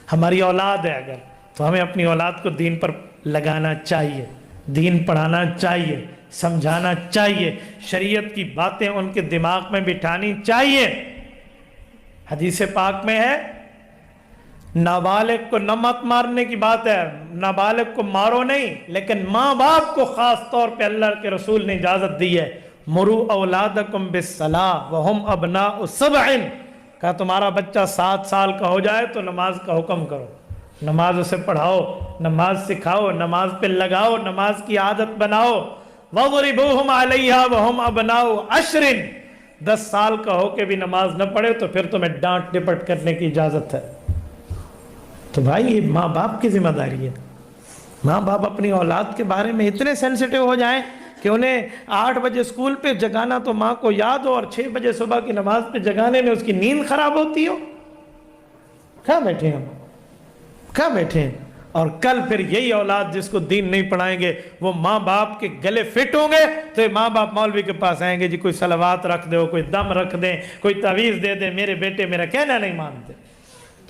ہماری اولاد ہے اگر، تو ہمیں اپنی اولاد کو دین پر لگانا چاہیے، دین پڑھانا چاہیے، سمجھانا چاہیے، شریعت کی باتیں ان کے دماغ میں بٹھانی چاہیے۔ حدیث پاک میں ہے نابالغ کو نہ مت مارنے کی بات ہے، نابالغ کو مارو نہیں، لیکن ماں باپ کو خاص طور پہ اللہ کے رسول نے اجازت دی ہے، مرو اولادکم بالصلاۃ وہم ابناء سبع، کہا تمہارا بچہ 7 سال کا ہو جائے تو نماز کا حکم کرو، نماز اسے پڑھاؤ، نماز سکھاؤ، نماز پہ لگاؤ، نماز کی عادت بناؤ۔ وَضْرِبُوهُمْ عَلَيْهَا وَهُمْ أَبْنَاءُ 10، 10 سال کا ہو کے بھی نماز نہ پڑھے تو پھر تمہیں ڈانٹ ڈپٹ کرنے کی اجازت ہے۔ تو بھائی یہ ماں باپ کی ذمہ داری ہے۔ ماں باپ اپنی اولاد کے بارے میں اتنے سینسٹیو ہو جائیں کہ انہیں 8 بجے اسکول پہ جگانا تو ماں کو یاد ہو، اور 6 بجے صبح کی نماز پہ جگانے میں اس کی نیند خراب ہوتی ہو۔ کہاں بیٹھے ہیں ہم، کہاں بیٹھے ہیں؟ اور کل پھر یہی اولاد جس کو دین نہیں پڑھائیں گے وہ ماں باپ کے گلے فٹ ہوں گے، تو ماں باپ مولوی کے پاس آئیں گے، جی کوئی صلوات رکھ دو، کوئی دم رکھ دیں، کوئی تعویذ دے دیں، میرے بیٹے میرا کہنا نہیں مانتے۔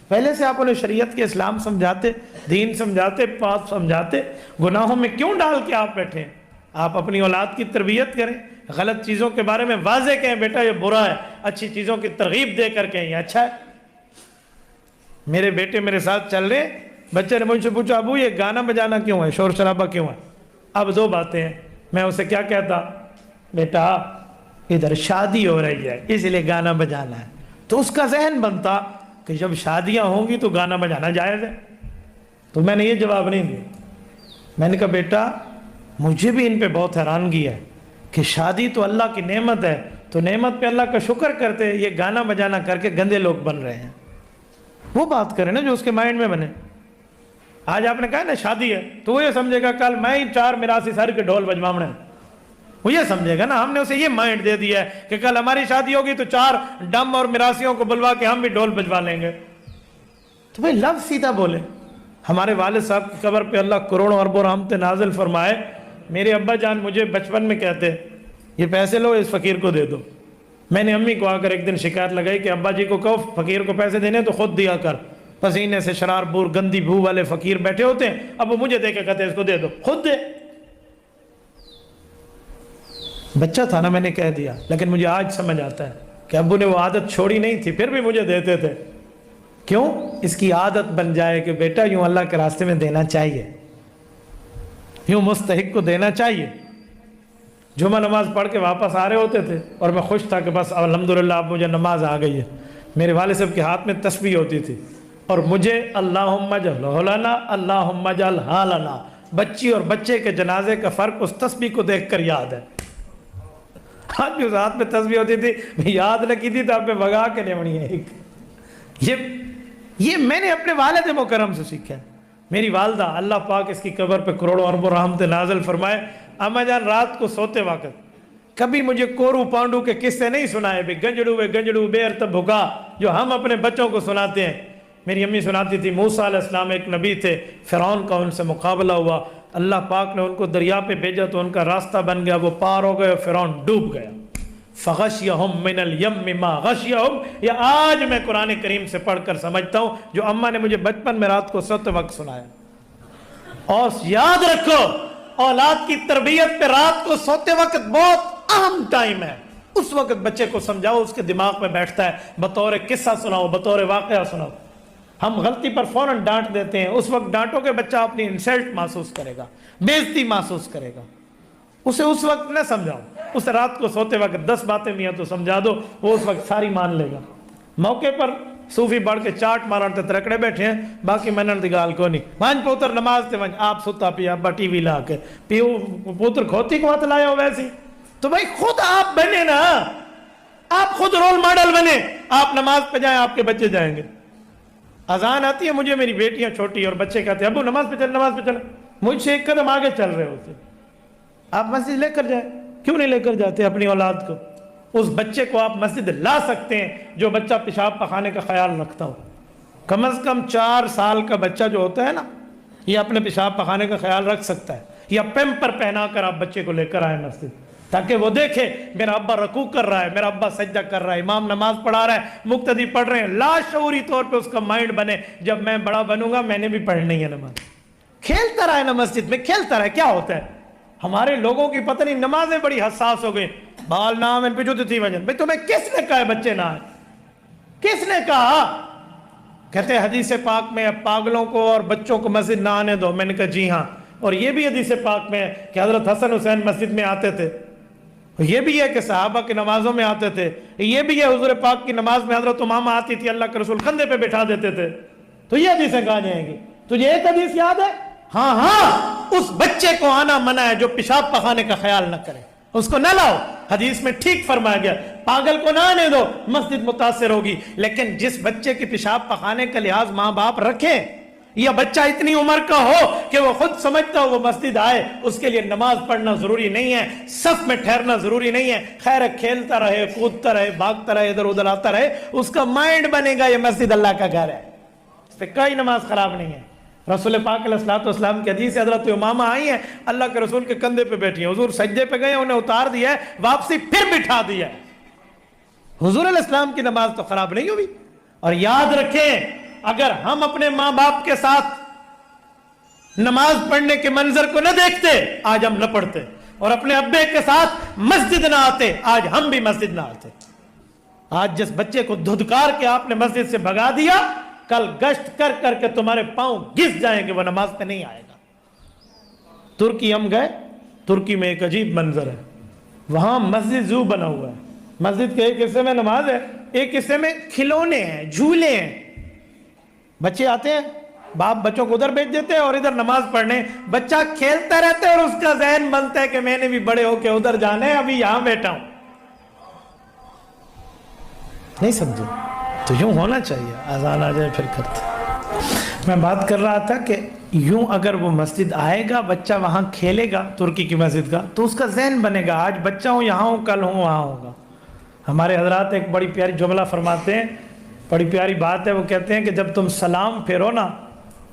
پہلے سے آپ انہیں شریعت کے اسلام سمجھاتے، دین سمجھاتے، پاک سمجھاتے، گناہوں میں کیوں ڈال کے آپ بیٹھے ہیں؟ آپ اپنی اولاد کی تربیت کریں، غلط چیزوں کے بارے میں واضح کہیں بیٹا یہ برا ہے، اچھی چیزوں کی ترغیب دے کر کہیں یہ اچھا ہے۔ میرے بیٹے میرے ساتھ چل رہے، بچے نے مجھ سے پوچھا ابو یہ گانا بجانا کیوں ہے، شور شرابہ کیوں ہے؟ اب 2 باتیں ہیں، میں اسے کیا کہتا، بیٹا ادھر شادی ہو رہی ہے اس لیے گانا بجانا ہے، تو اس کا ذہن بنتا کہ جب شادیاں ہوں گی تو گانا بجانا جائز ہے۔ تو میں نے یہ جواب نہیں دیا، میں نے کہا بیٹا مجھے بھی ان پہ بہت حیرانگی ہے کہ شادی تو اللہ کی نعمت ہے، تو نعمت پہ اللہ کا شکر کرتے، یہ گانا بجانا کر کے گندے لوگ بن رہے ہیں۔ وہ بات کریں نا جو اس کے مائنڈ میں بنے۔ آج آپ نے کہا نا شادی ہے تو وہ یہ سمجھے گا کل میں ہی 4 میراثی سر کے ڈھول بجواؤں، وہ یہ سمجھے گا نا ہم نے اسے یہ مائنڈ دے دیا ہے کہ کل ہماری شادی ہوگی تو 4 ڈم اور میراثیوں کو بلوا کے ہم بھی ڈھول بجوا لیں گے۔ تو بھائی لفظ سیدھا بولے۔ ہمارے والد صاحب کی قبر پہ اللہ کروڑوں اربوں رحمتیں نازل فرمائے، میرے ابا جان مجھے بچپن میں کہتے یہ پیسے لو اس فقیر کو دے دو۔ میں نے امی کو آ کر ایک دن شکایت لگائی کہ ابا جی کو کہو فقیر کو پیسے دینے تو خود دیا کر، پسینے سے شرار بور گندی بو والے فقیر بیٹھے ہوتے ہیں، اب وہ مجھے دے کے کہتے ہیں اس کو دے دو، خود دے۔ بچہ تھا نا میں نے کہہ دیا، لیکن مجھے آج سمجھ آتا ہے کہ ابو نے وہ عادت چھوڑی نہیں تھی پھر بھی مجھے دیتے تھے۔ کیوں؟ اس کی عادت بن جائے کہ بیٹا یوں اللہ کے راستے میں دینا چاہیے، یوں مستحق کو دینا چاہیے۔ جمعہ نماز پڑھ کے واپس آ رہے ہوتے تھے اور میں خوش تھا کہ بس الحمدللہ اب مجھے نماز آ گئی ہے۔ میرے والد صاحب کے ہاتھ میں تسبیح ہوتی تھی اور مجھے اللہم اجعلہ لنا اللہم اجعلھا لنا، بچی اور بچے کے جنازے کا فرق اس تسبیح کو دیکھ کر یاد ہے۔ آج بھی اس ہاتھ میں تسبیح ہوتی تھی، یاد نہ کی تھی تو آپ پہ بھگا کے لیونی ہے۔ یہ میں نے اپنے والد مکرم سے سیکھا ہے۔ میری والدہ اللہ پاک اس کی قبر پہ کروڑوں اربوں رحمتیں نازل فرمائے، اما جان رات کو سوتے وقت کبھی مجھے کورو پانڈو کے قصے نہیں سنائے، بے گنجڑو بے ارتب بھگا جو ہم اپنے بچوں کو سناتے ہیں۔ میری امی سناتی تھی موسیٰ علیہ السلام ایک نبی تھے، فرعون کا ان سے مقابلہ ہوا، اللہ پاک نے ان کو دریا پہ بھیجا تو ان کا راستہ بن گیا، وہ پار ہو گئے، فرعون ڈوب گیا۔ فغشیہم من الیم ما غشیہم، یہ آج میں قرآن کریم سے پڑھ کر سمجھتا ہوں جو اماں نے مجھے بچپن میں رات کو سوتے وقت سنایا۔ اور یاد رکھو اولاد کی تربیت پہ رات کو سوتے وقت بہت اہم ٹائم ہے، اس وقت بچے کو سمجھاؤ، اس کے دماغ میں بیٹھتا ہے، بطور قصہ سناؤ، بطور واقعہ سناؤ۔ ہم غلطی پر فوراً ڈانٹ دیتے ہیں، اس وقت ڈانٹو کہ بچہ اپنی انسلٹ محسوس کرے گا، بےعزتی محسوس کرے گا، اسے اس وقت نہ سمجھاؤ، اسے رات کو سوتے وقت 10 باتیں بھی ہیں تو سمجھا دو، وہ اس وقت ساری مان لے گا۔ موقع پر صوفی بڑھ کے چاٹ مارن تے ترکڑے بیٹھے ہیں، باقی منن دی گال کو نہیں، وانج پوتر نماز تے وانج آپ ستا پیا ابا ٹی وی لا کے پیو پوتر کھوتی کو ہاتھ لایا ہو ویسی۔ تو بھائی خود آپ بنے نا، آپ خود رول ماڈل بنے، آپ نماز پہ جائیں آپ کے بچے جائیں گے۔ اذان آتی ہے مجھے میری بیٹیاں چھوٹی اور بچے کہتے ہیں ابو نماز پہ چل، نماز پہ چل، مجھ سے ایک قدم آگے چل رہے ہوتے۔ آپ مسجد لے کر جائیں، کیوں نہیں لے کر جاتے اپنی اولاد کو؟ اس بچے کو آپ مسجد لا سکتے ہیں جو بچہ پیشاب پخانے کا خیال رکھتا ہو۔ کم از کم 4 سال کا بچہ جو ہوتا ہے نا، یہ اپنے پیشاب پخانے کا خیال رکھ سکتا ہے، یا پیمپر پہنا کر آپ بچے کو لے کر آئیں مسجد، تاکہ وہ دیکھے میرا ابا رکوع کر رہا ہے, میرا ابا سجدہ کر رہا ہے, امام نماز پڑھا رہا ہے, مقتدی پڑھ رہے ہیں, لاشعوری طور پہ اس کا مائنڈ بنے جب میں بڑا بنوں گا میں نے بھی پڑھنی ہے نماز. کھیلتا رہا ہے نا مسجد میں, کھیلتا رہا ہے, کیا ہوتا ہے؟ ہمارے لوگوں کی پتہ نہیں نمازیں بڑی حساس ہو گئی, بال نام ان پہ جو تھی وجہ. بھئی تمہیں کس نے کہا ہے بچے نہ آئے؟ کس نے کہا؟ کہتے ہیں حدیث پاک میں پاگلوں کو اور بچوں کو مسجد نہ آنے دو. میں نے کہا جی ہاں, اور یہ بھی حدیث پاک میں ہے کہ حضرت حسن حسین مسجد میں آتے تھے, یہ بھی ہے کہ صحابہ کی نمازوں میں آتے تھے, یہ بھی ہے حضور پاک کی نماز میں حضرت امامہ آتی تھی, اللہ کے رسول کندھے پہ بٹھا دیتے تھے. تو یہ حدیثیں کہاں جائیں گی؟ تجھے ایک حدیث یاد ہے؟ ہاں ہاں, اس بچے کو آنا منع ہے جو پیشاب پخانے کا خیال نہ کرے, اس کو نہ لاؤ. حدیث میں ٹھیک فرمایا گیا, پاگل کو نہ آنے دو, مسجد متاثر ہوگی. لیکن جس بچے کی پیشاب پخانے کا لحاظ ماں باپ رکھیں, یا بچہ اتنی عمر کا ہو کہ وہ خود سمجھتا ہو وہ مسجد آئے, اس کے لیے نماز پڑھنا ضروری نہیں ہے, صف میں ٹھہرنا ضروری نہیں ہے. خیر کھیلتا رہے, کودتا رہے, بھاگتا رہے, ادھر ادھر آتا رہے, اس کا مائنڈ بنے گا یہ مسجد اللہ کا گھر ہے, اس پہ کوئی نماز خراب نہیں ہے. رسول پاک علیہ الصلوۃ والسلام کی حدیث حضرت امامہ آئی ہیں, اللہ کے رسول کے کندھے پہ بیٹھی ہیں, حضور سجدے پہ گئے, انہیں اتار دیا ہے, واپسی پھر بٹھا دیا ہے. حضور علیہ السلام کی نماز تو خراب نہیں ہوئی. اور یاد رکھیں, اگر ہم اپنے ماں باپ کے ساتھ نماز پڑھنے کے منظر کو نہ دیکھتے آج ہم نہ پڑھتے, اور اپنے ابے کے ساتھ مسجد نہ آتے آج ہم بھی مسجد نہ آتے. آج جس بچے کو دھدکار کے آپ نے مسجد سے بھگا دیا, کل گشت کر کر کے تمہارے پاؤں گھس جائیں گے, وہ نماز پہ نہیں آئے گا. ترکی ہم گئے, ترکی میں ایک عجیب منظر ہے, وہاں مسجد زو بنا ہوا ہے. مسجد کے ایک حصے میں نماز ہے, ایک حصے میں کھلونے ہیں, جھولے ہیں. بچے آتے ہیں, باپ بچوں کو ادھر بھیج دیتے ہیں اور ادھر نماز پڑھنے. بچہ کھیلتا رہتا ہے اور اس کا ذہن بنتا ہے کہ میں نے بھی بڑے ہو کے ادھر جانا ہے, ابھی یہاں بیٹھا ہوں. نہیں سمجھے؟ تو یوں ہونا چاہیے, اذان آ جائے پھر کرتے. میں بات کر رہا تھا کہ یوں اگر وہ مسجد آئے گا, بچہ وہاں کھیلے گا ترکی کی مسجد کا, تو اس کا ذہن بنے گا آج بچہ ہوں یہاں ہوں, کل ہوں وہاں ہوگا. ہمارے حضرات ایک بڑی پیاری جملہ فرماتے ہیں, بڑی پیاری بات ہے. وہ کہتے ہیں کہ جب تم سلام پھیرو نا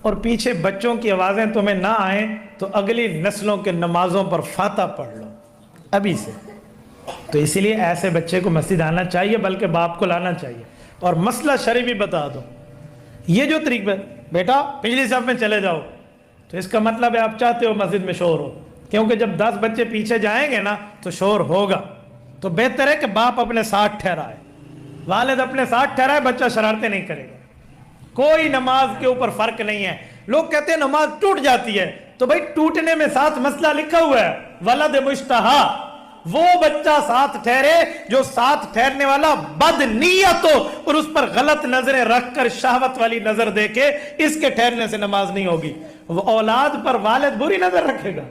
اور پیچھے بچوں کی آوازیں تمہیں نہ آئیں, تو اگلی نسلوں کے نمازوں پر فاتحہ پڑھ لو ابھی سے. تو اسی لیے ایسے بچے کو مسجد آنا چاہیے, بلکہ باپ کو لانا چاہیے. اور مسئلہ شرعی بھی بتا دو, یہ جو طریقہ, بیٹا پچھلی صف میں چلے جاؤ, تو اس کا مطلب ہے آپ چاہتے ہو مسجد میں شور ہو, کیونکہ جب 10 بچے پیچھے جائیں گے نا تو شور ہوگا. تو بہتر ہے کہ باپ اپنے ساتھ ٹھہرائے, والد اپنے ساتھ ٹھہرائے, بچہ شرارتیں نہیں کرے گا. کوئی نماز کے اوپر فرق نہیں ہے. لوگ کہتے ہیں نماز ٹوٹ جاتی ہے, تو بھائی ٹوٹنے میں ساتھ مسئلہ لکھا ہوا ہے, ولد مشتہا, وہ بچہ ساتھ ٹھہرے جو ساتھ ٹھہرنے والا بد نیت ہو اور اس پر غلط نظریں رکھ کر شہوت والی نظر دے کے اس کے ٹھہرنے سے نماز نہیں ہوگی. وہ اولاد پر والد بری نظر رکھے گا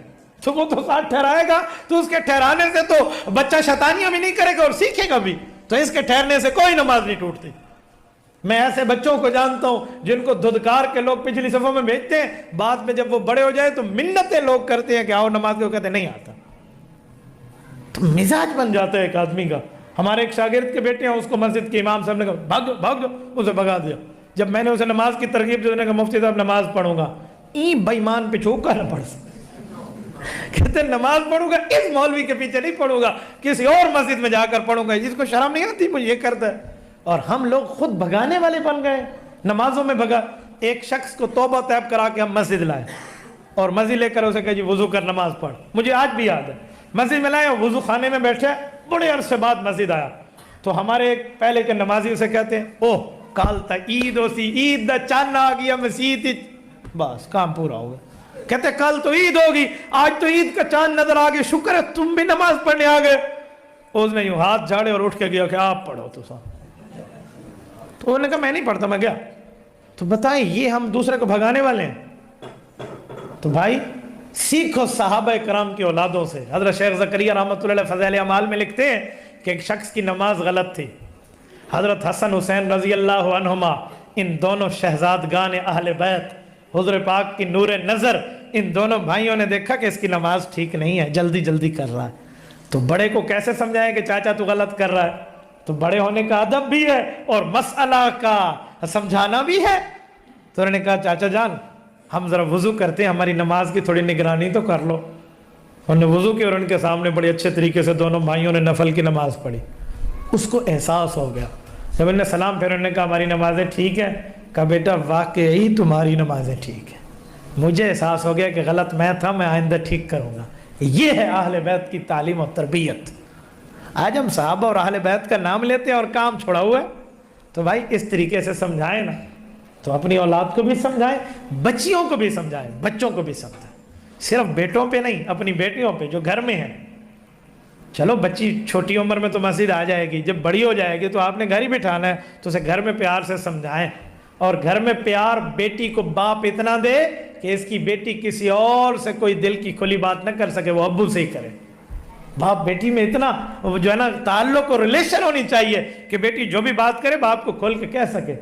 تو وہ تو ساتھ ٹھہرائے گا, تو اس کے ٹھہرانے سے تو بچہ شیطانیاں بھی نہیں کرے گا اور سیکھے گا بھی. تو اس کے ٹھہرنے سے کوئی نماز نہیں ٹوٹتی. میں ایسے بچوں کو جانتا ہوں جن کو دھدکار کے لوگ پچھلی صفوں میں بھیجتے ہیں, بعد میں جب وہ بڑے ہو جائے تو منتیں لوگ کرتے ہیں کہ آؤ نماز کے, وہ کہتے ہیں نہیں آتا. تو مزاج بن جاتا ہے ایک آدمی کا. ہمارے ایک شاگرد کے بیٹے ہیں, اس کو مسجد کے امام صاحب نے کہا بھاگ جاؤ, اسے بھگا دیا. جب میں نے اسے نماز کی ترغیب دی, کہا مفتی صاحب نماز پڑھوں گا. بےمان پہ چھوکا نہ پڑھ سکتا, کہتے نماز پڑھوں گا اس مولوی کے پیچھے نہیں پڑھوں گا, کسی اور مسجد میں جا کر پڑھوں گا, جس کو شرم نہیں آتی وہ یہ کرتا ہے. اور ہم لوگ خود بھگانے والے بن گئے, نمازوں میں بھگا. ایک شخص کو توبہ طیب کرا کے ہم مسجد لائے اور مسجد لے کر اسے کہا جی وضو کر نماز پڑھ. مجھے آج بھی یاد ہے, مسجد میں لائے, وضو خانے میں بیٹھے, بڑے عرصے بعد مسجد آیا. تو ہمارے ایک پہلے کے نمازی اسے کہتے ہیں اوہ کال تا عید ہو سی, عید دا چاند آ گیا مسجد, بس کام پورا ہو گیا. کہتے کل تو عید ہوگی, آج تو عید کا چاند نظر آ گیا, شکر ہے تم بھی نماز پڑھنے آ گئے. اس نے یوں ہاتھ جھاڑے اور اٹھ کے گیا کہ آپ پڑھو تو صاحب. تو انہوں نے کہا میں نہیں پڑھتا, میں گیا. تو بتائیں یہ ہم دوسرے کو بھگانے والے ہیں. تو بھائی سیکھو صحابہ کرام کی اولادوں سے. حضرت شیخ زکریا رحمۃ اللہ علیہ فضائل اعمال میں لکھتے ہیں کہ ایک شخص کی نماز غلط تھی. حضرت حسن حسین رضی اللہ عنہما, ان دونوں شہزادگان اہل بیت, حضور پاک کی نور نظر, ان دونوں بھائیوں نے دیکھا کہ اس کی نماز ٹھیک نہیں ہے, جلدی جلدی کر رہا ہے. تو بڑے کو کیسے سمجھائیں کہ چاچا تو غلط کر رہا ہے؟ تو بڑے ہونے کا ادب بھی ہے اور مسئلہ کا سمجھانا بھی ہے. تو انہوں نے کہا چاچا جان ہم ذرا وضو کرتے ہیں, ہماری نماز کی تھوڑی نگرانی تو کر لو. انہوں نے وضو کیا اور ان کے سامنے بڑے اچھے طریقے سے دونوں بھائیوں نے نفل کی نماز پڑھی. اس کو احساس ہو گیا. جب انہوں نے سلام پھر انہوں نے کہا ہماری نمازیں ٹھیک ہے. کہا بیٹا واقعی تمہاری نمازیں ٹھیک ہیں, مجھے احساس ہو گیا کہ غلط میں تھا, میں آئندہ ٹھیک کروں گا. یہ ہے اہل بیت کی تعلیم اور تربیت. آج ہم صحابہ اور اہل بیت کا نام لیتے ہیں اور کام چھوڑا ہوا ہے. تو بھائی اس طریقے سے سمجھائیں نا, تو اپنی اولاد کو بھی سمجھائیں, بچیوں کو بھی سمجھائیں, بچوں کو بھی سمجھائیں. صرف بیٹوں پہ نہیں, اپنی بیٹیوں پہ جو گھر میں ہیں. چلو بچی چھوٹی عمر میں تو مسجد آ جائے گی, جب بڑی ہو جائے گی تو آپ نے گھر ہی بٹھانا ہے, تو اسے گھر میں پیار سے سمجھائیں. اور گھر میں پیار بیٹی کو باپ اتنا دے کہ اس کی بیٹی کسی اور سے کوئی دل کی کھلی بات نہ کر سکے, وہ ابو سے ہی کرے. باپ بیٹی میں اتنا جو ہے نا تعلق اور ریلیشن ہونی چاہیے کہ بیٹی جو بھی بات کرے باپ کو کھول کے کہہ سکے.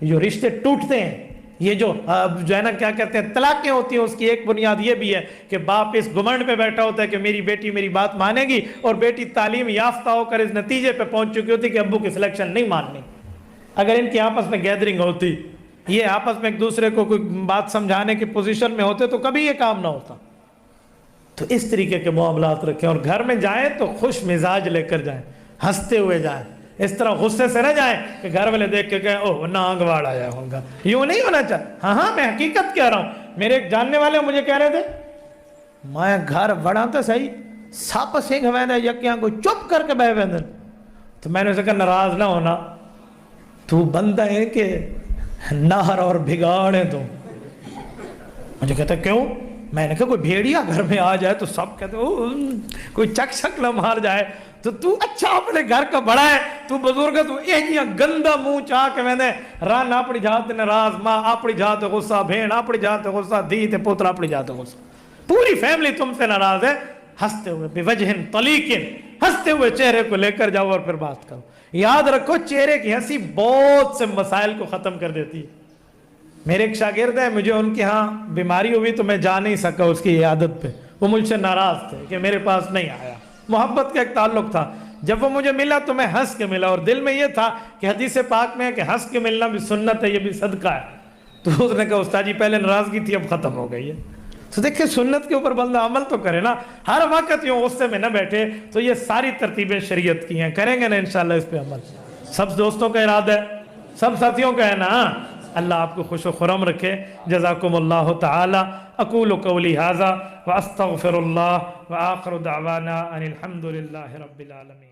جو رشتے ٹوٹتے ہیں, یہ جو ہے نا کیا کہتے ہیں طلاقیں ہوتی ہیں, اس کی ایک بنیاد یہ بھی ہے کہ باپ اس گمنڈ پہ بیٹھا ہوتا ہے کہ میری بیٹی میری بات مانے گی, اور بیٹی تعلیم یافتہ ہو کر اس نتیجے پہ پہنچ چکی ہوتی کہ ابو کی سلیکشن نہیں ماننی. اگر ان کی آپس میں گیدرنگ ہوتی, یہ آپس میں ایک دوسرے کو کوئی بات سمجھانے کی پوزیشن میں ہوتے, تو کبھی یہ کام نہ ہوتا. تو اس طریقے کے معاملات رکھیں, اور گھر میں جائیں تو خوش مزاج لے کر جائیں, ہنستے ہوئے جائیں. اس طرح غصے سے نہ جائیں کہ گھر والے دیکھ کے کہیں اوہ نانگواڑ آیا ہوگا. یوں نہیں ہونا چاہیے. ہاں میں حقیقت کہہ رہا ہوں. میرے ایک جاننے والے مجھے کہہ رہے تھے, میں گھر بڑا تو صحیح سپ سنگھ ویندے یکیاں کو چپ کر کے بہ ویندے. تو میں نے اسے کہا ناراض نہ ہونا, تو بندہ ہے کہ نہر اور بھگاڑ ہے. تو مجھے کہتا کیوں؟ میں نے کہا کوئی بھیڑیا گھر میں آ جائے تو سب کہتے کوئی چک شک نہ مار جائے, تو اچھا اپنے گھر کا بڑا ہے, تو بزرگ ہے, تو یہ گندا منہ چاہ کے میں نے رن اپنی جاتے ناراض, ماں اپنی جاتے غصہ, بہن اپنی جاتے غصہ, دھی تے پوتر اپنی جاتے غصہ, پوری فیملی تم سے ناراض ہے. ہنستے ہوئے بوجہ طلیق, ہنستے ہوئے چہرے کو لے کر جاؤ اور پھر بات کرو. یاد رکھو چہرے کی ہنسی بہت سے مسائل کو ختم کر دیتی ہے. میرے ایک شاگرد ہے, مجھے ان کے ہاں بیماری ہوئی تو میں جا نہیں سکا اس کی عیادت پہ. وہ مجھ سے ناراض تھے کہ میرے پاس نہیں آیا. محبت کا ایک تعلق تھا. جب وہ مجھے ملا تو میں ہنس کے ملا, اور دل میں یہ تھا کہ حدیث پاک میں ہے کہ ہنس کے ملنا بھی سنت ہے, یہ بھی صدقہ ہے. تو اس نے کہا استاد جی پہلے ناراضگی تھی اب ختم ہو گئی ہے. تو دیکھیں سنت کے اوپر بندہ عمل تو کرے نا, ہر وقت یوں غصے میں نہ بیٹھے. تو یہ ساری ترتیبیں شریعت کی ہیں, کریں گے نا انشاءاللہ اس پہ عمل. سب دوستوں کا ارادہ ہے, سب ساتھیوں کا ہے نا. اللہ آپ کو خوش و خرم رکھے. جزاکم اللہ تعالی. اقول قولی ھذا واستغفر اللہ وآخر دعوانا ان الحمد للہ رب العالمین.